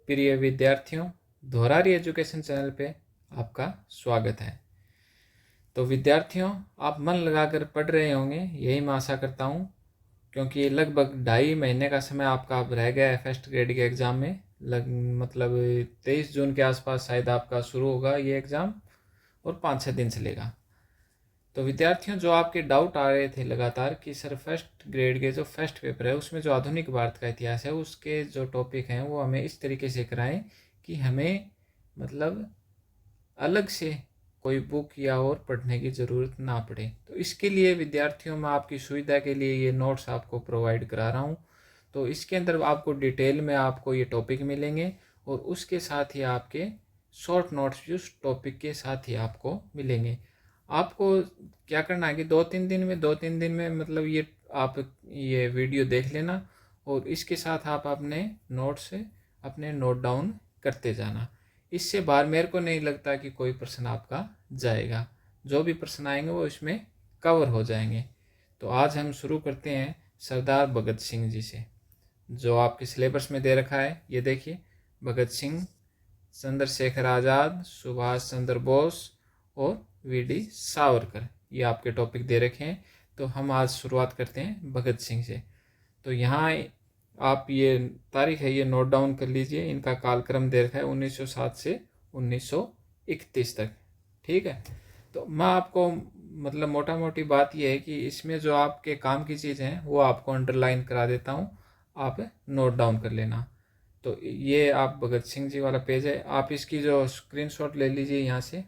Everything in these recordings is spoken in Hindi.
प्रिय विद्यार्थियों, धोरारी एजुकेशन चैनल पे आपका स्वागत है। तो विद्यार्थियों, आप मन लगाकर पढ़ रहे होंगे, यही मैं आशा करता हूँ, क्योंकि लगभग 2.5 महीने का समय आपका अब रह गया है फर्स्ट ग्रेड के एग्ज़ाम में। मतलब 23 जून के आसपास शायद आपका शुरू होगा ये एग्ज़ाम और 5-6 दिन चलेगा। तो विद्यार्थियों, जो आपके डाउट आ रहे थे लगातार कि सर फर्स्ट ग्रेड के जो फर्स्ट पेपर है उसमें जो आधुनिक भारत का इतिहास है उसके जो टॉपिक हैं वो हमें इस तरीके से कराएं कि हमें मतलब अलग से कोई बुक या और पढ़ने की ज़रूरत ना पड़े। तो इसके लिए विद्यार्थियों, मैं आपकी सुविधा के लिए ये नोट्स आपको प्रोवाइड करा रहा हूँ। तो इसके अंदर आपको डिटेल में आपको ये टॉपिक मिलेंगे और उसके साथ ही आपके शॉर्ट नोट्स भी उस टॉपिक के साथ ही आपको मिलेंगे। आपको क्या करना है कि 2-3 दिन में मतलब ये आप ये वीडियो देख लेना और इसके साथ आप अपने नोट से अपने नोट डाउन करते जाना। इससे बाहर मेरे को नहीं लगता कि कोई प्रश्न आपका जाएगा। जो भी प्रश्न आएंगे वो इसमें कवर हो जाएंगे। तो आज हम शुरू करते हैं सरदार भगत सिंह जी से, जो आपके सिलेबस में दे रखा है। ये देखिए, भगत सिंह, चंद्रशेखर आज़ाद, सुभाष चंद्र बोस और वीडी सावरकर, ये आपके टॉपिक दे रखे हैं। तो हम आज शुरुआत करते हैं भगत सिंह से। तो यहाँ आप ये तारीख है ये नोट डाउन कर लीजिए। इनका कालक्रम दे रखा है 1907 से 1931 तक। ठीक है। तो मैं आपको मतलब मोटा मोटी बात ये है कि इसमें जो आपके काम की चीज़ हैं वो आपको अंडरलाइन करा देता हूँ, आप नोट डाउन कर लेना। तो ये आप भगत सिंह जी वाला पेज है, आप इसकी जो स्क्रीनशॉट ले लीजिए यहाँ से।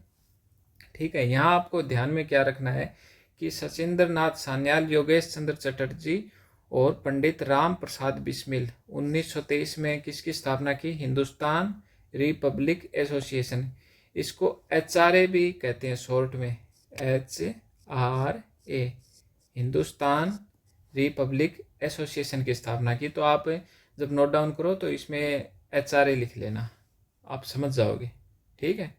ठीक है। यहाँ आपको ध्यान में क्या रखना है कि सचिंद्र नाथ सान्याल, योगेश चंद्र चटर्जी और पंडित राम प्रसाद बिस्मिल 1923 में किसकी स्थापना की? Hindustan Republic association. इसको HRA भी कहते हैं शॉर्ट में, HRA, हिंदुस्तान रिपब्लिक एसोसिएशन की स्थापना की। तो आप जब नोट डाउन करो तो इसमें HRA लिख लेना, आप समझ जाओगे। ठीक है।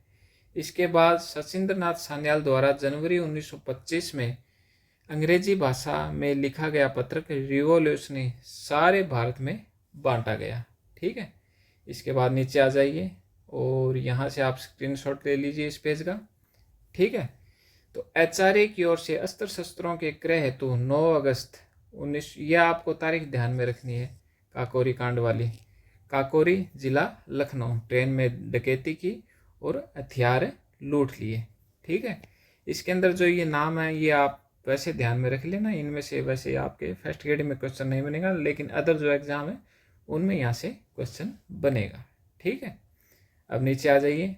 इसके बाद सचिंद्र नाथ सान्याल द्वारा जनवरी 1925 में अंग्रेजी भाषा में लिखा गया पत्रक रिवॉल्यूशनरी सारे भारत में बांटा गया। ठीक है। इसके बाद नीचे आ जाइए और यहाँ से आप स्क्रीनशॉट ले लीजिए इस पेज का। ठीक है। तो HRA की ओर से अस्त्र शस्त्रों के क्रय हेतु 9 अगस्त 19, यह आपको तारीख ध्यान में रखनी है, काकोरी कांड वाली। काकोरी जिला लखनऊ, ट्रेन में डकैती की और हथियार लूट लिए। ठीक है। इसके अंदर जो ये नाम है ये आप वैसे ध्यान में रख लेना। इनमें से वैसे आपके फर्स्ट ग्रेड में क्वेश्चन नहीं बनेगा, लेकिन अदर जो एग्जाम है उनमें यहाँ से क्वेश्चन बनेगा। ठीक है। अब नीचे आ जाइए,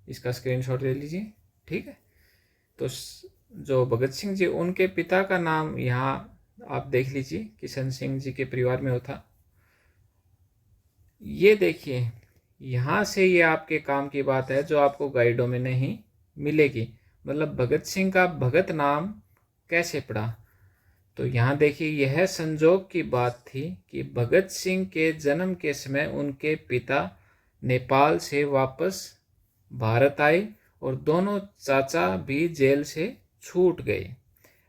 इसका स्क्रीनशॉट ले लीजिए। ठीक है। तो जो भगत सिंह जी, उनके पिता का नाम यहाँ आप देख लीजिए, किशन सिंह जी के परिवार में होता। ये देखिए, यहाँ से ये आपके काम की बात है जो आपको गाइडों में नहीं मिलेगी। मतलब भगत सिंह का भगत नाम कैसे पड़ा? तो यहाँ देखिए, यह संजोग की बात थी कि भगत सिंह के जन्म के समय उनके पिता नेपाल से वापस भारत आए और दोनों चाचा भी जेल से छूट गए।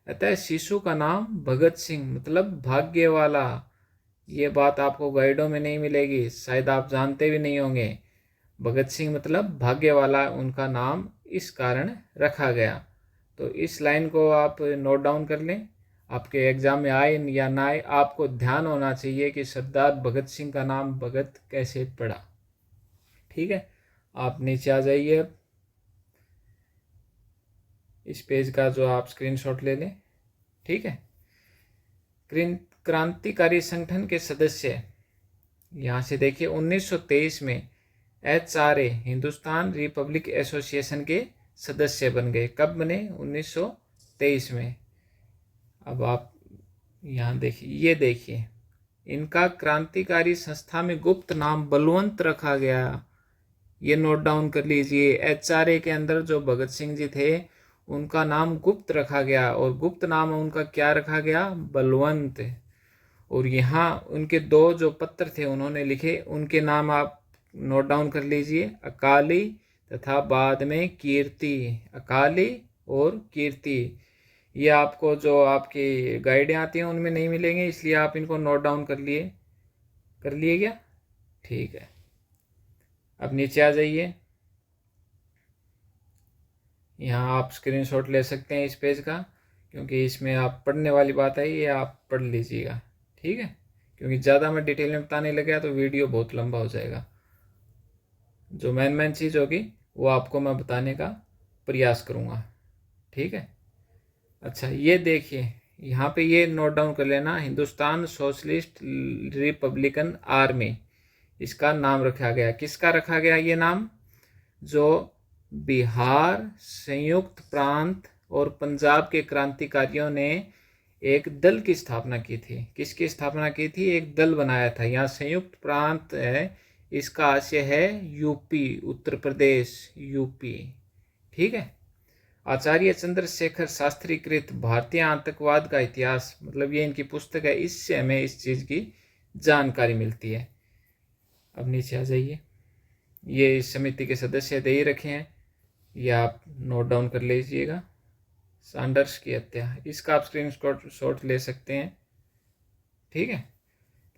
अतः शिशु का नाम भगत सिंह मतलब भाग्य वाला। ये बात आपको गाइडों में नहीं मिलेगी, शायद आप जानते भी नहीं होंगे। भगत सिंह मतलब भाग्य वाला, उनका नाम इस कारण रखा गया। तो इस लाइन को आप नोट डाउन कर लें। आपके एग्जाम में आए या ना आए, आपको ध्यान होना चाहिए कि सरदार भगत सिंह का नाम भगत कैसे पड़ा। ठीक है। आप नीचे आ जाइए, अब इस पेज का जो आप स्क्रीनशॉट ले लें। ठीक है। क्रांतिकारी संगठन के सदस्य, यहाँ से देखिए 1923 में HRA हिंदुस्तान रिपब्लिक एसोसिएशन के सदस्य बन गए। कब बने? 1923 में। अब आप यहाँ देखिए, ये देखिए, इनका क्रांतिकारी संस्था में गुप्त नाम बलवंत रखा गया। ये नोट डाउन कर लीजिए। HRA के अंदर जो भगत सिंह जी थे उनका नाम गुप्त रखा गया, और गुप्त नाम उनका क्या रखा गया? बलवंत। और यहाँ उनके 2 जो पत्र थे उन्होंने लिखे, उनके नाम आप नोट डाउन कर लीजिए, अकाली तथा बाद में कीर्ति। अकाली और कीर्ति, ये आपको जो आपकी गाइडें आती हैं उनमें नहीं मिलेंगे, इसलिए आप इनको नोट डाउन कर लिए क्या? ठीक है। अब नीचे आ जाइए, यहाँ आप स्क्रीनशॉट ले सकते हैं इस पेज का, क्योंकि इसमें आप पढ़ने वाली बात है, ये आप पढ़ लीजिएगा, ठीक है। क्योंकि ज़्यादा मैं डिटेल में बताने लगा तो वीडियो बहुत लंबा हो जाएगा। जो मेन चीज़ होगी वो आपको मैं बताने का प्रयास करूँगा, ठीक है। अच्छा, ये देखिए यहाँ पे ये नोट डाउन कर लेना, हिंदुस्तान सोशलिस्ट रिपब्लिकन आर्मी इसका नाम रखा गया। किसका रखा गया ये नाम? जो बिहार, संयुक्त प्रांत और पंजाब के क्रांतिकारियों ने एक दल की स्थापना की थी। किसकी स्थापना की थी? एक दल बनाया था। यहाँ संयुक्त प्रांत है, इसका आशय है यूपी, उत्तर प्रदेश, यूपी, ठीक है। आचार्य चंद्रशेखर शास्त्री कृत भारतीय आतंकवाद का इतिहास, मतलब ये इनकी पुस्तक है, इससे हमें इस चीज़ की जानकारी मिलती है। अब नीचे आ जाइए, ये इस समिति के सदस्य दे ही रखे हैं, ये आप नोट डाउन कर लीजिएगा। सैंडर्स की हत्या, इसका आप स्क्रीनशॉट ले सकते हैं, ठीक है।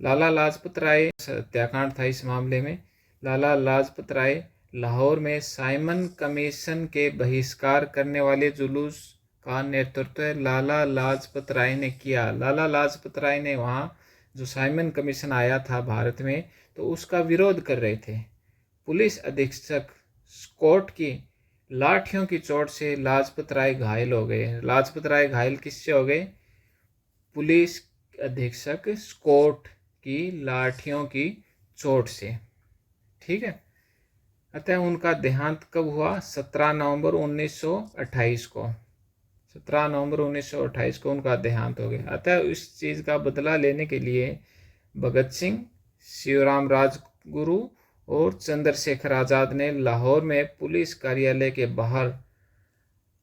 लाला लाजपत राय, हत्याकांड था इस मामले में। लाला लाजपत राय लाहौर में साइमन कमीशन के बहिष्कार करने वाले जुलूस का नेतृत्व लाला लाजपत राय ने किया। लाला लाजपत राय ने वहाँ जो साइमन कमीशन आया था भारत में, तो उसका विरोध कर रहे थे। पुलिस अधीक्षक स्कॉट की लाठियों की चोट से लाजपत राय घायल हो गए। लाजपत राय घायल किससे हो गए? पुलिस अधीक्षक स्कॉट की लाठियों की चोट से, ठीक है। अतः उनका देहांत कब हुआ? 17 नवंबर 1928 को। 17 नवंबर 1928 को उनका देहांत हो गया। अतः इस चीज़ का बदला लेने के लिए भगत सिंह, शिवराम राजगुरु और चंद्रशेखर आज़ाद ने लाहौर में पुलिस कार्यालय के बाहर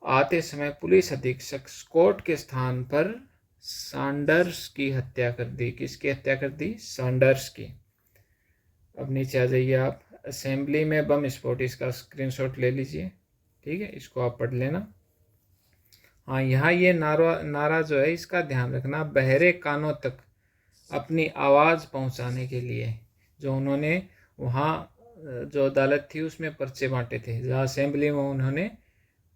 आते समय पुलिस अधीक्षक स्कॉट के स्थान पर सैंडर्स की हत्या कर दी। किसकी हत्या कर दी? सैंडर्स की। अब नीचे आ जाइए आप, असेंबली में बम विस्फोट, इसका स्क्रीनशॉट ले लीजिए, ठीक है, इसको आप पढ़ लेना। हाँ, यहाँ ये नारा जो है इसका ध्यान रखना, बहरे कानों तक अपनी आवाज़ पहुँचाने के लिए। जो उन्होंने वहाँ जो अदालत थी उसमें पर्चे बांटे थे, जहाँ असेंबली में उन्होंने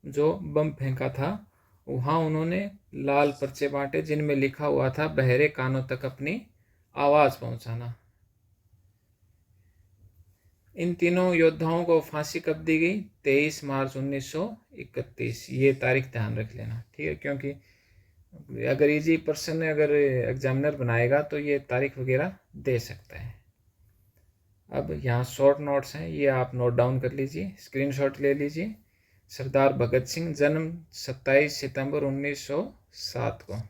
जो बम फेंका था, वहाँ उन्होंने लाल पर्चे बांटे जिनमें लिखा हुआ था बहरे कानों तक अपनी आवाज़ पहुँचाना। इन तीनों योद्धाओं को फांसी कब दी गई? 23 मार्च 1931। ये तारीख ध्यान रख लेना, ठीक है, क्योंकि अगर इजी पर्सन अगर एग्जामिनर बनाएगा तो ये तारीख वगैरह दे सकता है। अब यहाँ शॉर्ट नोट्स हैं, ये आप नोट डाउन कर लीजिए, स्क्रीनशॉट ले लीजिए। सरदार भगत सिंह, जन्म 27 सितंबर 1907 को।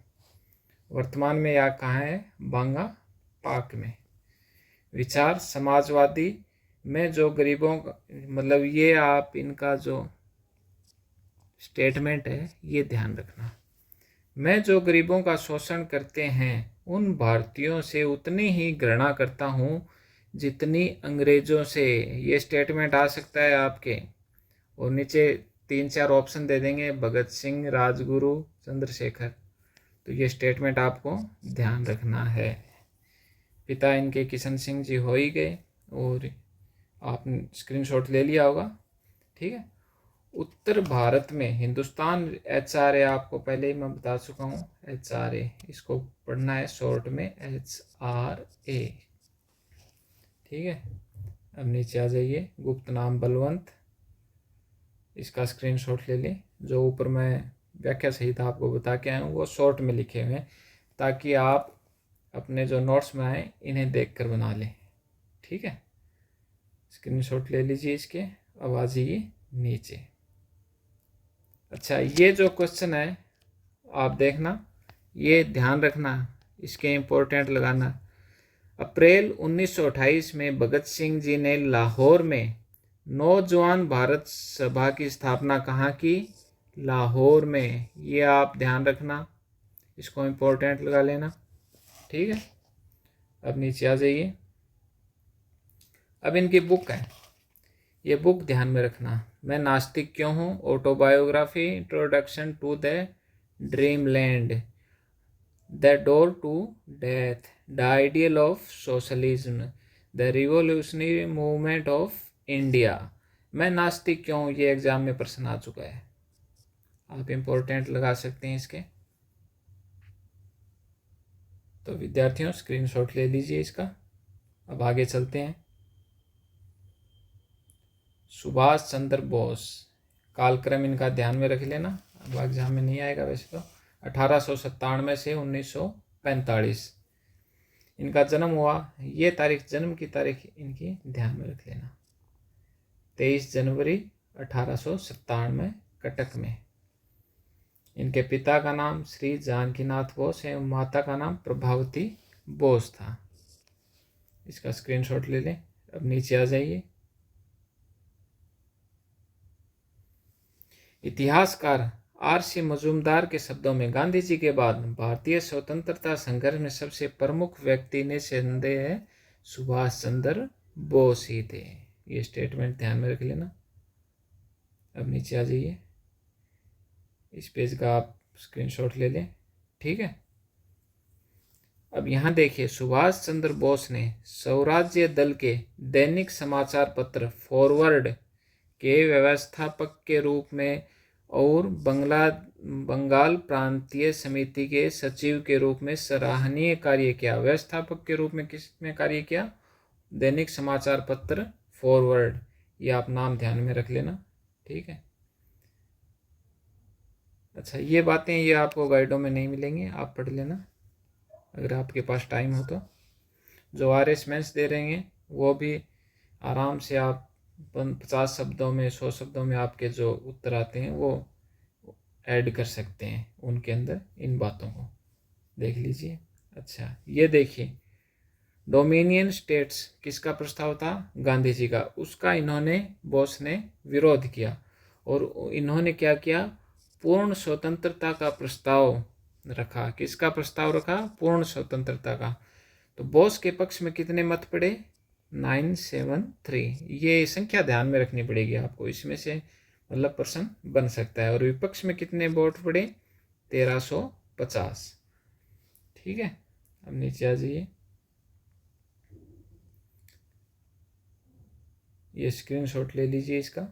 वर्तमान में यह कहाँ है? बांगा पाक में। विचार समाजवादी में जो गरीबों का, मतलब ये आप इनका जो स्टेटमेंट है ये ध्यान रखना, मैं जो गरीबों का शोषण करते हैं उन भारतीयों से उतनी ही घृणा करता हूँ जितनी अंग्रेजों से। ये स्टेटमेंट आ सकता है आपके, और नीचे 3-4 ऑप्शन दे देंगे, भगत सिंह, राजगुरु, चंद्रशेखर। तो ये स्टेटमेंट आपको ध्यान रखना है। पिता इनके किशन सिंह जी हो ही गए, और आपने स्क्रीनशॉट ले लिया होगा, ठीक है। उत्तर भारत में हिंदुस्तान HRA आपको पहले ही मैं बता चुका हूँ, HRA इसको पढ़ना है शॉर्ट में, HRA, ठीक है। अब नीचे आ जाइए, गुप्त नाम बलवंत, इसका स्क्रीनशॉट ले लें। जो ऊपर मैं व्याख्या सहित आपको बता के आया हूँ वो शॉर्ट में लिखे हुए हैं, ताकि आप अपने जो नोट्स में आए इन्हें देखकर बना लें, ठीक है। स्क्रीनशॉट ले लीजिए इसके। अब आ जाइए नीचे। अच्छा, ये जो क्वेश्चन है आप देखना, ये ध्यान रखना, इसके इम्पोर्टेंट लगाना। अप्रैल 1928 में भगत सिंह जी ने लाहौर में नौजवान भारत सभा की स्थापना कहाँ की? लाहौर में। ये आप ध्यान रखना, इसको इम्पोर्टेंट लगा लेना, ठीक है। अब नीचे आ जाइए। अब इनकी बुक है, ये बुक ध्यान में रखना, मैं नास्तिक क्यों हूँ, autobiography, introduction to the dream land, the door to death, the ideal of socialism, the revolutionary movement of India. मैं नास्तिक क्यों, ये एग्जाम में प्रश्न आ चुका है, आप इंपॉर्टेंट लगा सकते हैं इसके। तो विद्यार्थियों स्क्रीनशॉट ले लीजिए इसका। अब आगे चलते हैं। सुभाष चंद्र बोस, कालक्रम इनका ध्यान में रख लेना, अब एग्जाम में नहीं आएगा वैसे तो। 1897 से 1945 इनका जन्म हुआ। ये तारीख, जन्म की तारीख इनकी ध्यान में रख लेना, 23 जनवरी 1897 कटक में। इनके पिता का नाम श्री जानकीनाथ बोस एवं माता का नाम प्रभावती बोस था। इसका स्क्रीनशॉट ले लें। अब नीचे आ जाइए। इतिहासकार आर.सी. मजूमदार के शब्दों में गांधी जी के बाद भारतीय स्वतंत्रता संघर्ष में सबसे प्रमुख व्यक्ति निस्संदेह है सुभाष चंद्र बोस ही थे। ये स्टेटमेंट ध्यान में रख लेना। अब नीचे आ जाइए, इस पेज का आप स्क्रीनशॉट ले लें, ठीक है। अब यहाँ देखिए, सुभाष चंद्र बोस ने स्वराज्य दल के दैनिक समाचार पत्र फॉरवर्ड के व्यवस्थापक के रूप में और बंगाल प्रांतीय समिति के सचिव के रूप में सराहनीय कार्य किया। व्यवस्थापक के रूप में किसमें कार्य किया? दैनिक समाचार पत्र फॉरवर्ड। ये आप नाम ध्यान में रख लेना, ठीक है। अच्छा, ये बातें ये आपको गाइडों में नहीं मिलेंगी, आप पढ़ लेना अगर आपके पास टाइम हो तो। जो RS मेंस दे रहे हैं वो भी आराम से आप 50 शब्दों में, 100 शब्दों में आपके जो उत्तर आते हैं वो ऐड कर सकते हैं उनके अंदर, इन बातों को देख लीजिए। अच्छा, ये देखिए, डोमिनियन स्टेट्स किसका प्रस्ताव था? गांधी जी का। उसका बोस ने विरोध किया और इन्होंने क्या किया? पूर्ण स्वतंत्रता का प्रस्ताव रखा। किसका प्रस्ताव रखा? पूर्ण स्वतंत्रता का। तो बोस के पक्ष में कितने मत पड़े? 973। ये संख्या ध्यान में रखनी पड़ेगी आपको, इसमें से मतलब प्रश्न बन सकता है। और विपक्ष में कितने वोट पड़े? 1350, ठीक है। अब नीचे आ जाइए, ये स्क्रीनशॉट ले लीजिए इसका।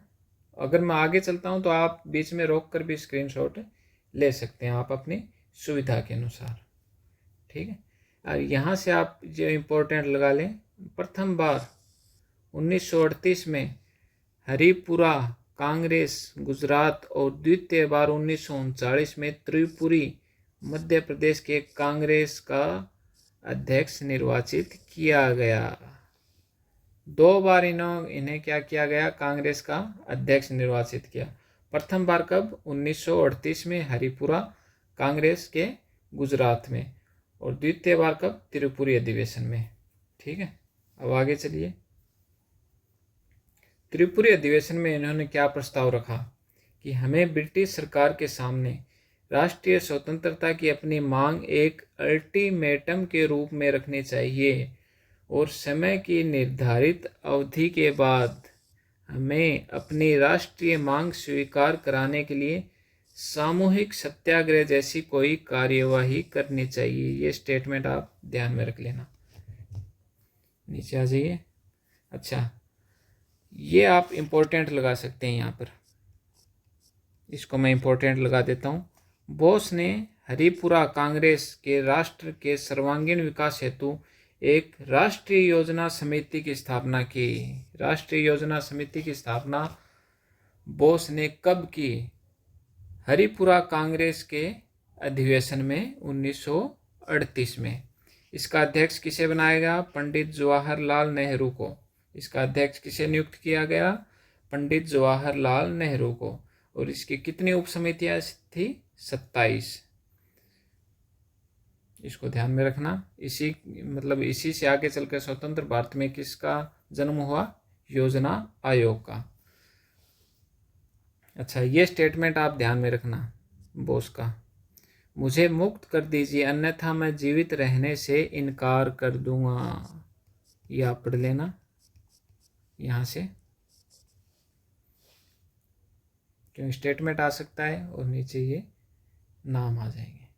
अगर मैं आगे चलता हूं तो आप बीच में रोक कर भी स्क्रीनशॉट ले सकते हैं, आप अपनी सुविधा के अनुसार, ठीक है। और यहाँ से आप जो इम्पोर्टेंट लगा लें, प्रथम बार 1938 में हरिपुरा कांग्रेस गुजरात और द्वितीय बार 1939 में त्रिपुरी मध्य प्रदेश के कांग्रेस का अध्यक्ष निर्वाचित किया गया। 2 बार इन्हें क्या किया गया? कांग्रेस का अध्यक्ष निर्वाचित किया। प्रथम बार कब? 1938 में हरिपुरा कांग्रेस के गुजरात में, और द्वितीय बार कब? त्रिपुरी अधिवेशन में, ठीक है। अब आगे चलिए। त्रिपुरी अधिवेशन में इन्होंने क्या प्रस्ताव रखा कि हमें ब्रिटिश सरकार के सामने राष्ट्रीय स्वतंत्रता की अपनी मांग एक अल्टीमेटम के रूप में रखनी चाहिए और समय की निर्धारित अवधि के बाद हमें अपनी राष्ट्रीय मांग स्वीकार कराने के लिए सामूहिक सत्याग्रह जैसी कोई कार्यवाही करनी चाहिए। ये स्टेटमेंट आप ध्यान में रख लेना। नीचे आ जाइए। अच्छा, ये आप इम्पोर्टेंट लगा सकते हैं यहाँ पर, इसको मैं इम्पोर्टेंट लगा देता हूँ। बोस ने हरिपुरा कांग्रेस के राष्ट्र के सर्वांगीण विकास हेतु एक राष्ट्रीय योजना समिति की स्थापना की। राष्ट्रीय योजना समिति की स्थापना बोस ने कब की? हरिपुरा कांग्रेस के अधिवेशन में 1938 में। इसका अध्यक्ष किसे बनाया गया? पंडित जवाहरलाल नेहरू को। इसका अध्यक्ष किसे नियुक्त किया गया? पंडित जवाहरलाल नेहरू को। और इसकी कितनी उप समितियां थी? 27। इसको ध्यान में रखना। इसी से आगे चलकर स्वतंत्र भारत में किसका जन्म हुआ? योजना आयोग का। अच्छा, ये स्टेटमेंट आप ध्यान में रखना बोस का। मुझे मुक्त कर दीजिए अन्यथा मैं जीवित रहने से इनकार कर दूंगा। ये आप पढ़ लेना यहाँ से, क्योंकि स्टेटमेंट आ सकता है और नीचे ये नाम आ जाएंगे।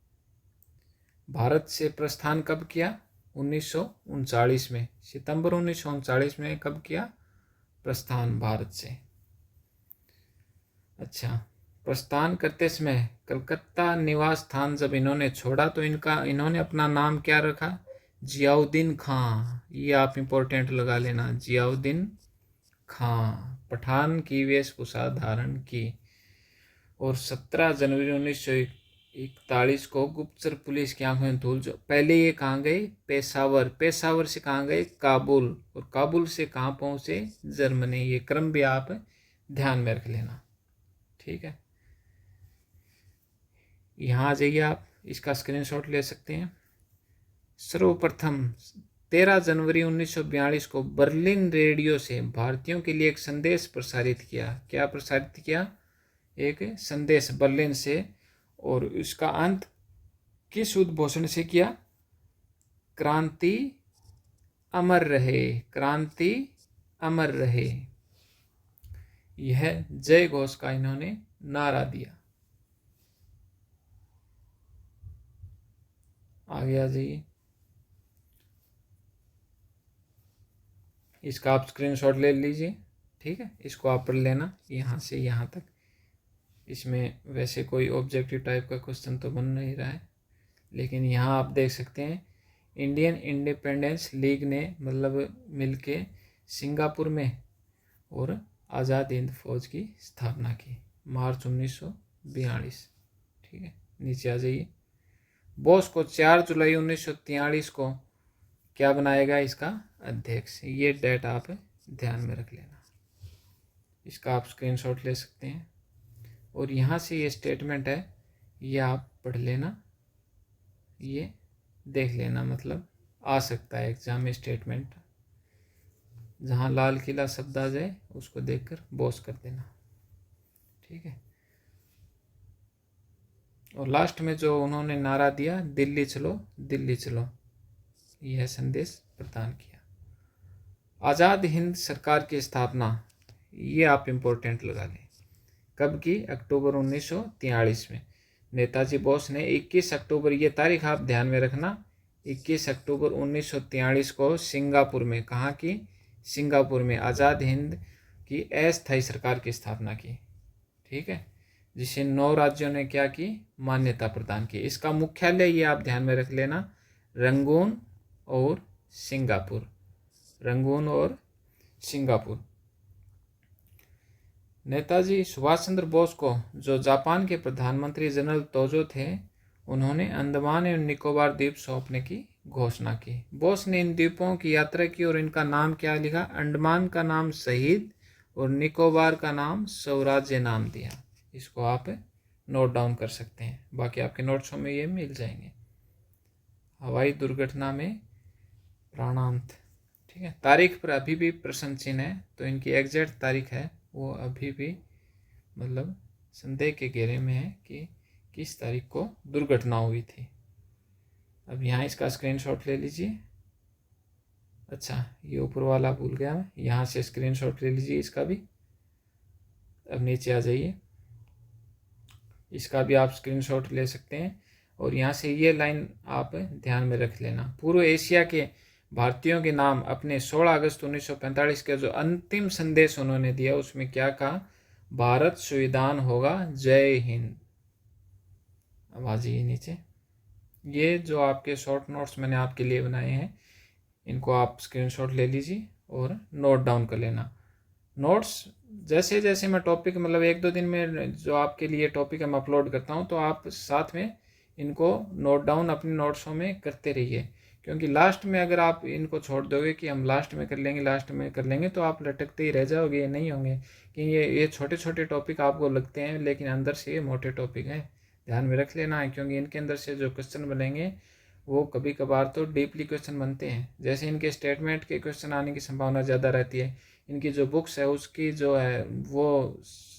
भारत से प्रस्थान कब किया? 1939 में। सितंबर 1939 में कब किया? प्रस्थान भारत से। अच्छा, प्रस्थान करते समय कलकत्ता निवास स्थान जब इन्होंने छोड़ा तो इन्होंने अपना नाम क्या रखा? जियाउद्दीन खां। ये आप इम्पोर्टेंट लगा लेना, जियाउद्दीन खां। पठान की वेशभूषा धारण की। और 17 जनवरी 1941 को गुप्तचर पुलिस की आंखों में धूल जो पहले ये कहाँ गए? पेशावर। पेशावर से कहाँ गए? काबुल। और काबुल से कहाँ पहुंचे? जर्मनी। ये क्रम भी आप ध्यान में रख लेना, ठीक है। यहाँ आ जाइए, आप इसका स्क्रीनशॉट ले सकते हैं। सर्वप्रथम 13 जनवरी 1942 को बर्लिन रेडियो से भारतीयों के लिए एक संदेश प्रसारित किया। क्या प्रसारित किया? एक संदेश बर्लिन से। और इसका अंत किस उद्घोषण से किया? क्रांति अमर रहे, क्रांति अमर रहे। यह जय घोष का इन्होंने नारा दिया। आगे आ जाइए, इसका आप स्क्रीनशॉट ले लीजिए, ठीक है। इसको आप पढ़ लेना यहाँ से यहाँ तक। इसमें वैसे कोई ऑब्जेक्टिव टाइप का क्वेश्चन तो बन नहीं रहा है, लेकिन यहाँ आप देख सकते हैं इंडियन इंडिपेंडेंस लीग ने मतलब मिलके सिंगापुर में और आज़ाद हिंद फौज की स्थापना की मार्च 1942, ठीक है। नीचे आ जाइए। बोस को 4 जुलाई 1943 को क्या बनाएगा? इसका अध्यक्ष। ये डेट आप ध्यान में रख लेना, इसका आप स्क्रीनशॉट ले सकते हैं। और यहाँ से ये स्टेटमेंट है, ये आप पढ़ लेना, ये देख लेना, मतलब आ सकता है एग्जाम में स्टेटमेंट। जहाँ लाल किला शब्द आ जाए उसको देखकर बोस कर देना, ठीक है। और लास्ट में जो उन्होंने नारा दिया, दिल्ली चलो दिल्ली चलो, यह संदेश प्रदान किया। आज़ाद हिंद सरकार की स्थापना, ये आप इम्पोर्टेंट लगा लें। कब की? अक्टूबर 1943 में। नेताजी बोस ने 21 अक्टूबर, ये तारीख आप ध्यान में रखना, 21 अक्टूबर 1943 को सिंगापुर में, कहाँ की? सिंगापुर में आज़ाद हिंद की अस्थायी सरकार की स्थापना की, ठीक है, जिसे 9 राज्यों ने क्या की? मान्यता प्रदान की। इसका मुख्यालय ये आप ध्यान में रख लेना, रंगून और सिंगापुर, रंगून और सिंगापुर। नेताजी सुभाष चंद्र बोस को, जो जापान के प्रधानमंत्री जनरल तोजो थे, उन्होंने अंडमान एवं निकोबार द्वीप सौंपने की घोषणा की। बोस ने इन द्वीपों की यात्रा की और इनका नाम क्या लिखा? अंडमान का नाम शहीद और निकोबार का नाम स्वराज्य नाम दिया। इसको आप नोट डाउन कर सकते हैं, बाकी आपके नोट्सों में ये मिल जाएंगे। हवाई दुर्घटना में प्राणांत, ठीक है। तारीख पर अभी भी प्रश्न चिन्ह है, तो इनकी एग्जैक्ट तारीख है वो अभी भी मतलब संदेह के घेरे में है कि किस तारीख को दुर्घटना हुई थी। अब यहाँ इसका स्क्रीनशॉट ले लीजिए। अच्छा, ये ऊपर वाला भूल गया मैं, यहाँ से स्क्रीनशॉट ले लीजिए इसका भी। अब नीचे आ जाइए, इसका भी आप स्क्रीनशॉट ले सकते हैं। और यहाँ से ये लाइन आप ध्यान में रख लेना, पूर्व एशिया के भारतीयों के नाम अपने 16 अगस्त 1945 के जो अंतिम संदेश उन्होंने दिया उसमें क्या कहा? भारत संविधान होगा, जय हिंद। अब आ जाइए नीचे, ये जो आपके शॉर्ट नोट्स मैंने आपके लिए बनाए हैं, इनको आप स्क्रीनशॉट ले लीजिए और नोट डाउन कर लेना। नोट्स जैसे जैसे मैं टॉपिक मतलब 1-2 दिन में जो आपके लिए टॉपिक हम अपलोड करता हूँ, तो आप साथ में इनको नोट डाउन अपने नोट्सों में करते रहिए, क्योंकि लास्ट में अगर आप इनको छोड़ दोगे कि हम लास्ट में कर लेंगे लास्ट में कर लेंगे, तो आप लटकते ही रह जाओगे, ये नहीं होंगे। कि ये छोटे छोटे टॉपिक आपको लगते हैं, लेकिन अंदर से ये मोटे टॉपिक हैं, ध्यान में रख लेना है। क्योंकि इनके अंदर से जो क्वेश्चन बनेंगे वो कभी कभार तो डीपली क्वेश्चन बनते हैं। जैसे इनके स्टेटमेंट के क्वेश्चन आने की संभावना ज़्यादा रहती है, इनकी जो बुक्स है उसकी जो है वो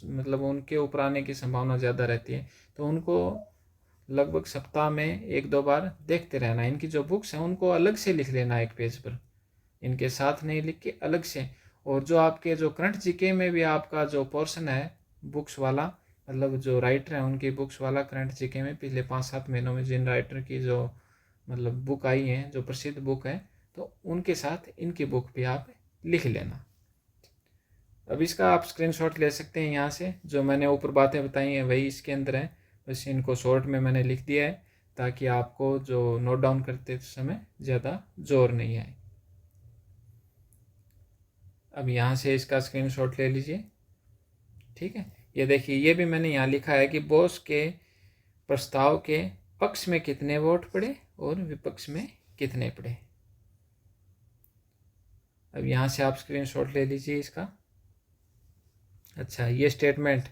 मतलब उनके ऊपर आने की संभावना ज़्यादा रहती है, तो उनको लगभग सप्ताह में 1-2 बार देखते रहना। इनकी जो बुक्स हैं उनको अलग से लिख लेना एक पेज पर, इनके साथ नहीं लिख के अलग से। और जो आपके जो करंट जीके में भी आपका जो पोर्शन है बुक्स वाला, मतलब जो राइटर हैं उनकी बुक्स वाला करंट जीके में पिछले 5-7 महीनों में जिन राइटर की जो मतलब बुक आई है, जो प्रसिद्ध बुक है, तो उनके साथ इनकी बुक भी आप लिख लेना। अब इसका आप स्क्रीनशॉट ले सकते हैं यहाँ से, जो मैंने ऊपर बातें बताई हैं वही इसके अंदर है, बस इनको शॉर्ट में मैंने लिख दिया है ताकि आपको जो नोट डाउन करते समय ज़्यादा जोर नहीं आए। अब यहाँ से इसका स्क्रीनशॉट ले लीजिए। ठीक है, ये देखिए, ये भी मैंने यहाँ लिखा है कि बोस के प्रस्ताव के पक्ष में कितने वोट पड़े और विपक्ष में कितने पड़े। अब यहाँ से आप स्क्रीनशॉट ले लीजिए इसका। अच्छा, ये स्टेटमेंट,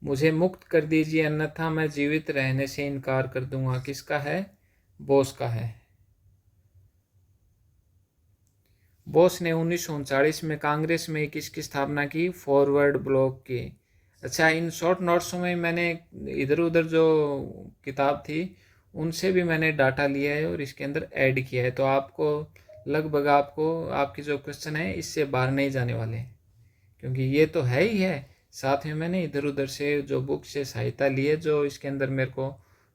मुझे मुक्त कर दीजिए अन्यथा मैं जीवित रहने से इनकार कर दूंगा, किसका है? बोस का है। बोस ने 1939 में कांग्रेस में किसकी स्थापना की? फॉरवर्ड ब्लॉक की। अच्छा, इन शॉर्ट नोट्स में मैंने इधर उधर जो किताब थी उनसे भी मैंने डाटा लिया है और इसके अंदर ऐड किया है, तो आपको लगभग आपकी जो क्वेश्चन है इससे बाहर नहीं जाने वाले, क्योंकि ये तो है ही है, साथ में मैंने इधर उधर से जो बुक से सहायता ली है, जो इसके अंदर मेरे को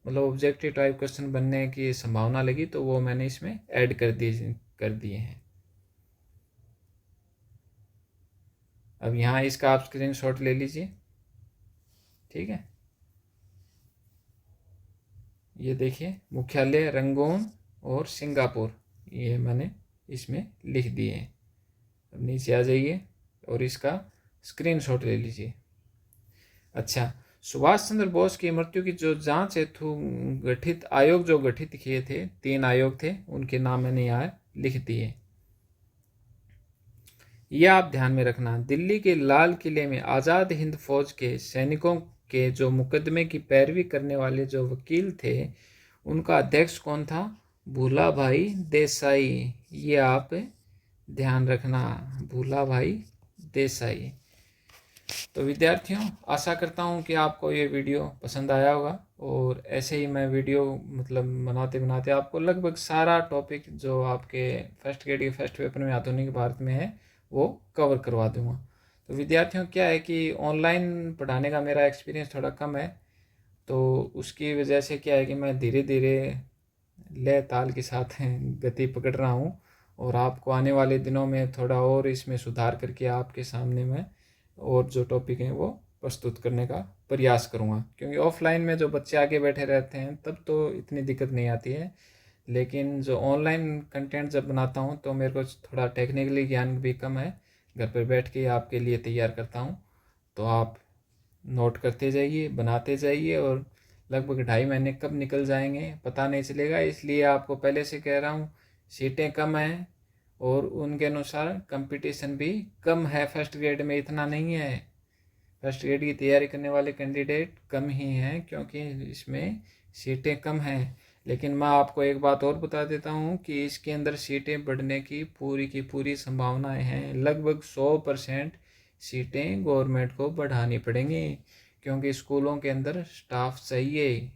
मतलब ऑब्जेक्टिव टाइप क्वेश्चन बनने की संभावना लगी, तो वो मैंने इसमें ऐड कर दिए हैं। अब यहाँ इसका आप स्क्रीनशॉट ले लीजिए। ठीक है, ये देखिए, मुख्यालय रंगून और सिंगापुर, ये मैंने इसमें लिख दिए हैं। अब नीचे आ जाइए और इसका स्क्रीनशॉट ले लीजिए। अच्छा, सुभाष चंद्र बोस की मृत्यु की जो जांच हेतु गठित आयोग जो गठित किए थे, 3 आयोग थे, उनके नाम मैंने यहाँ लिख दिए। यह आप ध्यान में रखना, दिल्ली के लाल किले में आज़ाद हिंद फौज के सैनिकों के जो मुकदमे की पैरवी करने वाले जो वकील थे, उनका अध्यक्ष कौन था? भूलाभाई देसाई। ये आप ध्यान रखना, भूलाभाई देसाई। तो विद्यार्थियों, आशा करता हूँ कि आपको ये वीडियो पसंद आया होगा, और ऐसे ही मैं वीडियो मतलब बनाते बनाते आपको लगभग सारा टॉपिक जो आपके फर्स्ट ग्रेड के फर्स्ट पेपर में आधुनिक भारत में है वो कवर करवा दूँगा। तो विद्यार्थियों, क्या है कि ऑनलाइन पढ़ाने का मेरा एक्सपीरियंस थोड़ा कम है, तो उसकी वजह से क्या है कि मैं धीरे धीरे लय ताल के साथ गति पकड़ रहा हूँ, और आपको आने वाले दिनों में थोड़ा और इसमें सुधार करके आपके सामने मैं और जो टॉपिक हैं वो प्रस्तुत करने का प्रयास करूँगा। क्योंकि ऑफलाइन में जो बच्चे आगे बैठे रहते हैं तब तो इतनी दिक्कत नहीं आती है, लेकिन जो ऑनलाइन कंटेंट जब बनाता हूँ तो मेरे को थोड़ा टेक्निकली ज्ञान भी कम है, घर पर बैठ के आपके लिए तैयार करता हूँ, तो आप नोट करते जाइए, बनाते जाइए, और लगभग 2.5 महीने कब निकल जाएंगे पता नहीं चलेगा। इसलिए आपको पहले से कह रहा हूँ, सीटें कम हैं और उनके अनुसार कंपटीशन भी कम है। फर्स्ट ग्रेड में इतना नहीं है, फर्स्ट ग्रेड की तैयारी करने वाले कैंडिडेट कम ही हैं, क्योंकि इसमें सीटें कम हैं। लेकिन मैं आपको एक बात और बता देता हूँ कि इसके अंदर सीटें बढ़ने की पूरी संभावनाएं हैं। लगभग 100% सीटें गवर्नमेंट को बढ़ानी पड़ेंगी, क्योंकि स्कूलों के अंदर स्टाफ चाहिए।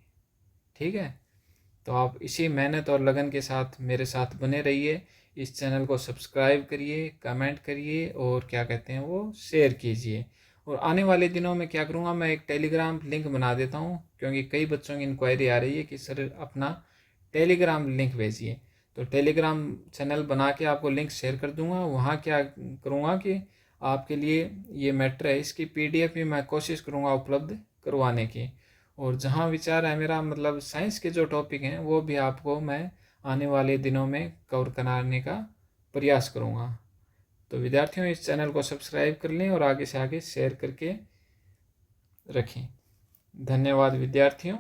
ठीक है, तो आप इसी मेहनत और लगन के साथ मेरे साथ बने रहिए। इस चैनल को सब्सक्राइब करिए, कमेंट करिए, और क्या कहते हैं वो शेयर कीजिए। और आने वाले दिनों में क्या करूँगा, मैं एक टेलीग्राम लिंक बना देता हूँ, क्योंकि कई बच्चों की इंक्वायरी आ रही है कि सर अपना टेलीग्राम लिंक भेजिए। तो टेलीग्राम चैनल बना के आपको लिंक शेयर कर दूँगा। वहाँ क्या करूँगा कि आपके लिए ये मैटर है, इसकी PDF भी मैं कोशिश करूँगा उपलब्ध करवाने की। और जहाँ विचार है मेरा, मतलब साइंस के जो टॉपिक हैं वो भी आपको मैं आने वाले दिनों में कवर कराने का प्रयास करूँगा। तो विद्यार्थियों, इस चैनल को सब्सक्राइब कर लें और आगे से आगे शेयर करके रखें। धन्यवाद विद्यार्थियों।